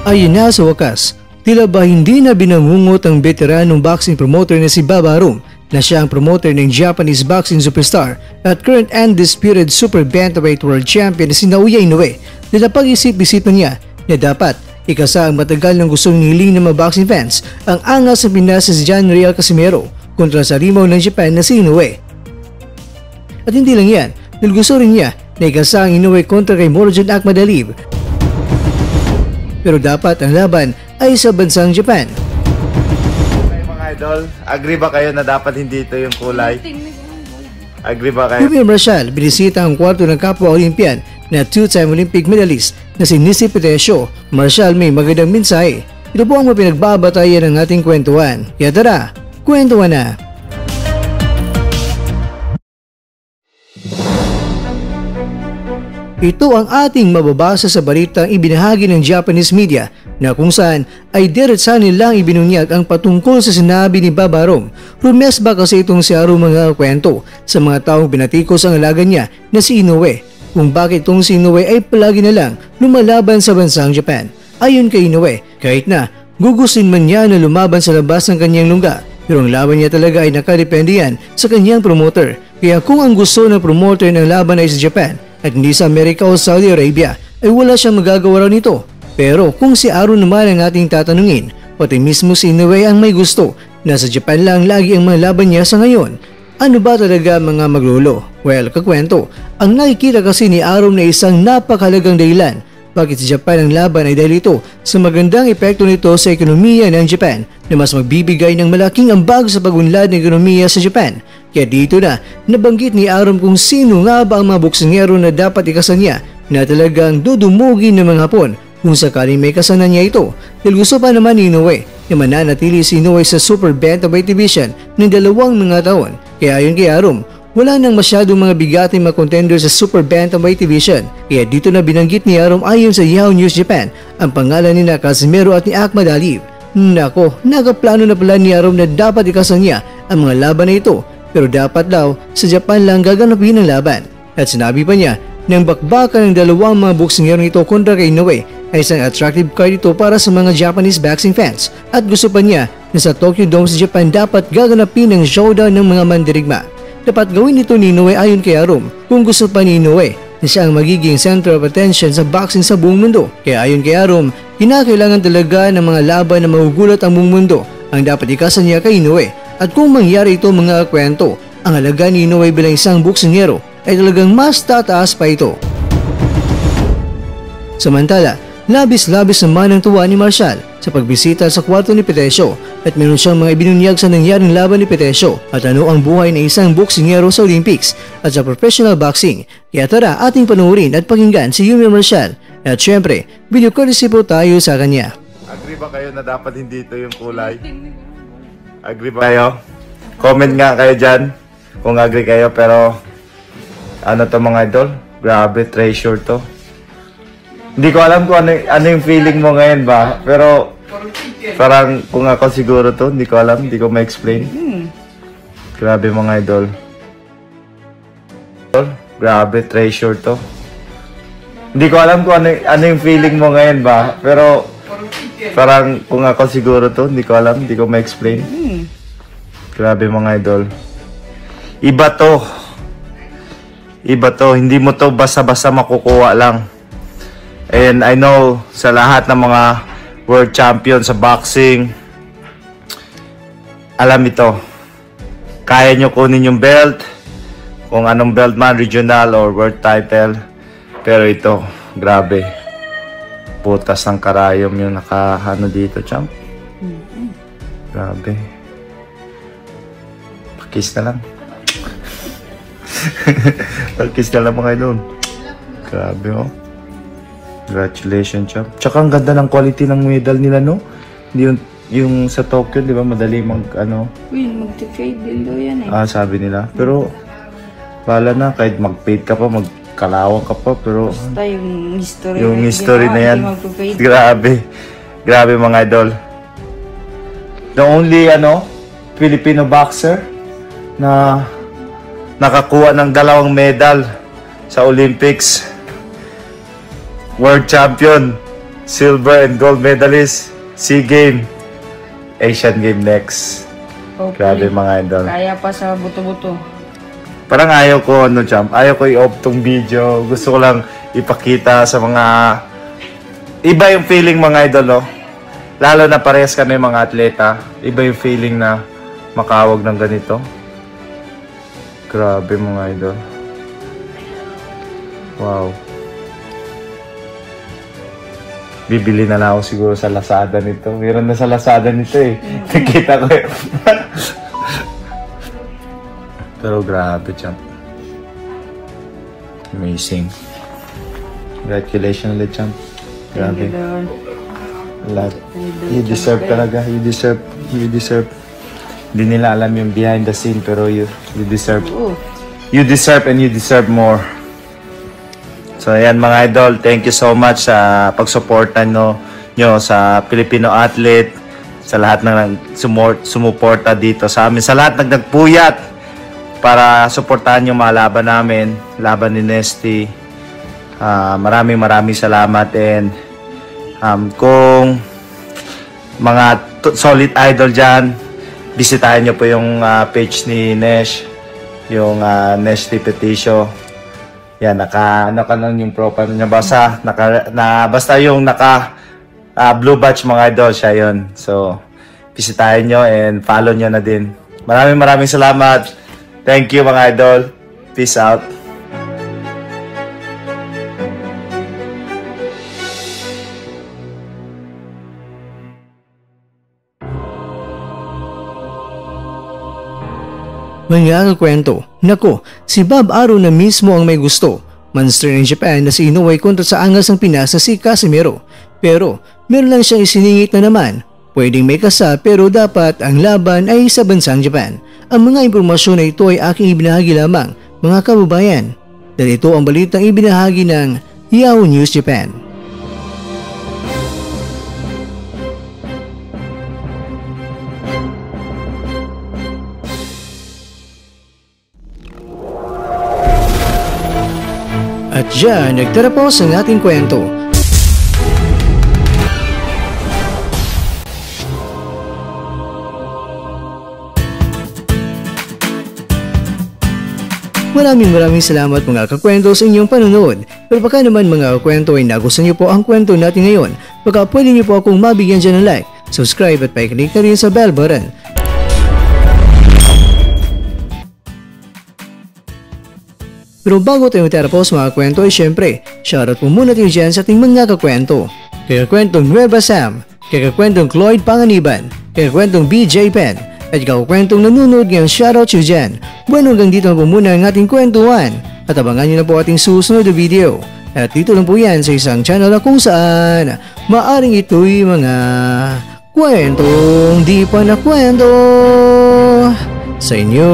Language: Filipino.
Ayun na sa wakas, tila ba hindi na binangungot ang veteranong boxing promoter na si Baba Arum na siya ang promoter ng Japanese boxing superstar at current undisputed super bantamweight world champion na si Naoya Inoue na pag-isip-isipan niya na dapat ikasa ang matagal ng gustong nihiling ng mga boxing fans ang angas ng Pinas si John Real Casimero kontra sa rimaw ng Japan na si Inoue. At hindi lang yan, dahil gusto rin niya na ikasa ang Inoue kontra kay Murodjon Akhmadaliev. Pero dapat ang laban ay sa bansang Japan. Okay, mga idol, agree ba kayo na dapat hindi ito yung kulay? Agree ba kayo? Yumir Marshall binisita ang kwarto ng kapwa Olympian na two-time Olympic medalist na si Nisi Petesio. Marshall may magandang mensahe. Ito po ang mapinagbabatayan ng ating kwentuhan. Kaya tara, kwentuhan na! Ito ang ating mababasa sa balitang ibinahagi ng Japanese media na kung saan ay diretsa nilang ibinunyag ang patungkol sa sinabi ni Baba Arum. Rumesba kasi itong si Arum mga kwento sa mga taong binatikos ang alaga niya na si Inoue kung bakit itong si Inoue ay palagi na lang lumalaban sa bansang Japan. Ayon kay Inoue, kahit na gugustuhin man niya na lumaban sa labas ng kanyang lungga, pero ang laban niya talaga ay nakadepende yan sa kanyang promoter. Kaya kung ang gusto ng promoter ng laban ay sa Japan at hindi sa Amerika o Saudi Arabia, ay wala siyang magagawa raw nito. Pero kung si Arum naman ang ating tatanungin, pati mismo si Inoue ang may gusto na sa Japan lang lagi ang mga laban niya sa ngayon, ano ba talaga mga maglolo? Well, kakwento, ang nakikita kasi ni Arum na isang napakahalagang dahilan bakit sa Japan ang laban ay dahil ito sa magandang epekto nito sa ekonomiya ng Japan na mas magbibigay ng malaking ambag sa pagunlad ng ekonomiya sa Japan. Kaya dito na nabanggit ni Arum kung sino nga ba ang mga boksingero na dapat ikasa niya na talagang dudumugin ng mga Hapon kung sakaling may kasana niya ito. Dahil gusto pa naman ni Inoue na mananatili si Inoue sa Super Bantamweight Division ng 2 mga taon. Kaya ayon kay Arum, wala nang masyadong mga bigating mga contender sa Super Bantamweight Division. Kaya dito na binanggit ni Arum ayon sa Yahoo News Japan ang pangalan ni Casimero at ni Akhmadaliev. Nako, nakaplano na pala ni Arum na dapat ikasa niya ang mga laban na ito, pero dapat daw sa Japan lang gaganapin ang laban. At sinabi pa niya na ang bakbakan ng 2 mga boksingero nito kontra kay Inoue ay isang attractive card ito para sa mga Japanese boxing fans. At gusto pa niya na sa Tokyo Dome sa Japan dapat gaganapin ang showdown ng mga mandirigma. Dapat gawin ito ni Inoue ayon kay Arum kung gusto pa ni Inoue na siya ang magiging center of attention sa boxing sa buong mundo. Kaya ayon kay Arum, kinakailangan talaga ng mga laban na magugulat ang buong mundo ang dapat ikasa niya kay Inoue. At kung mangyari ito mga kwento, ang halaga ni Inoue bilang isang boksingero ay talagang mas tataas pa ito. Samantala, labis-labis naman ang tuwa ni Marshall sa pagbisita sa kwarto ni Petesio at meron siyang mga ibinunyag sa nangyaring laban ni Petesio at ano ang buhay ng isang boksingero sa Olympics at sa professional boxing. Kaya tara ating panuorin at pakinggan si Yumir Marshall at syempre, video courtesy po tayo sa kanya. Agree ba kayo na dapat hindi ito yung kulay? Agree ba kayo? Comment nga kayo dyan kung agree kayo, pero ano to mga idol? Grabe, treasure to. Hindi ko alam kung ano yung feeling mo ngayon ba, pero parang kung ako siguro to, hindi ko alam, hindi ko ma-explain. Grabe mga idol. Grabe, treasure to. Hindi ko alam kung ano yung feeling mo ngayon ba, pero parang kung ako siguro to, hindi ko alam, hindi ko ma-explain. Grabe mga idol. Iba to. Iba to, hindi mo to basta-basta makukuha lang. And I know sa lahat ng mga world champion sa boxing, alam ito. Kaya nyo kunin yung belt, kung anong belt man, regional or world title. Pero ito, grabe. Putas ng karayom yung nakahano dito, champ. Grabe. Pakis na lang. Pakis na lang mga idol. Grabe oh. Congratulations, champ. Tsaka ang ganda ng quality ng medal nila, no? Yung sa Tokyo, di ba? Madali mag-fade din daw yan eh. Ah, sabi nila. Pero, bala na. Kahit mag-fade ka pa, magkalawang ka pa. Pero, basta yung history. Yung history na yan. Grabe. Grabe mga idol. The only, Filipino boxer na nakakuha ng 2 medal sa Olympics. World champion. silver and gold medalist, SEA Game, Asian Game next. Hopefully, Grabe mga idol. kaya pa sa buto-buto. Parang ayaw ko, champ, ayaw ko i-off tong video. Gusto ko lang ipakita sa mga... Iba yung feeling mga idol, oh. Lalo na parehas kami mga atleta. Iba yung feeling na makawag ng ganito. Grabe mga idol. Wow. Bibili na lang ako siguro sa Lazada nito. Meron na sa Lazada nito eh. Nakita ko eh. Pero grabe, champ. Amazing. Congratulations ulit, champ. Grabe. Lahat. You deserve talaga. You deserve. You deserve. Hindi nila alam yung behind the scene pero you deserve. You deserve and you deserve more. So ayan mga idol, thank you so much sa pagsuporta nyo sa Filipino athlete, sa lahat ng sumuporta dito sa amin, sa lahat ng nagpuyat para suportahan yung mga laban namin, laban ni Nesty. Maraming salamat and kung mga solid idol dyan, bisitahin nyo po yung page ni Nesh, yung Nesty Peticio. Yan, ano ka lang yung profile niya. Basta yung blue badge mga idol, siya yun. So, bisitahin nyo and follow nyo na din. Maraming salamat. Thank you mga idol. Peace out. Mga kakwento, nako, si Bob Arum na mismo ang may gusto. Monster ng Japan na si Inoue kontra sa angas ng Pinas na si Casimero. Pero, meron lang siyang isiningit na naman. Pwedeng may kasa pero dapat ang laban ay sa bansang Japan. Ang mga impormasyon na ito ay aking ibinahagi lamang, mga kababayan. Dahil ito ang balitang ibinahagi ng Yahoo News Japan. At dyan, nagtatapos ang ating kwento. Maraming salamat mga kakwento sa inyong panonood. Pero baka naman mga kakwento ay nagustuhan niyo po ang kwento natin ngayon, baka pwede niyo po akong mabigyan dyan ng like, subscribe at pa-click na rin sa bell button. Pero bago tayo matapos mga kwento ay syempre, shoutout po muna tayo dyan sa ating mga kakwento. Kay kakwentong Nueva Sam, kay kakwentong Cloyd Panganiban, kay kakwentong BJ Pen, at kakwentong nanonood ngayong shoutout siya dyan. Bueno, hanggang dito na po muna ang ating kwentuhan. At abangan nyo na po ating susunod na video. At dito lang po yan sa isang channel na kung saan maaring ito'y mga kwentong di pa na kwento sa inyo.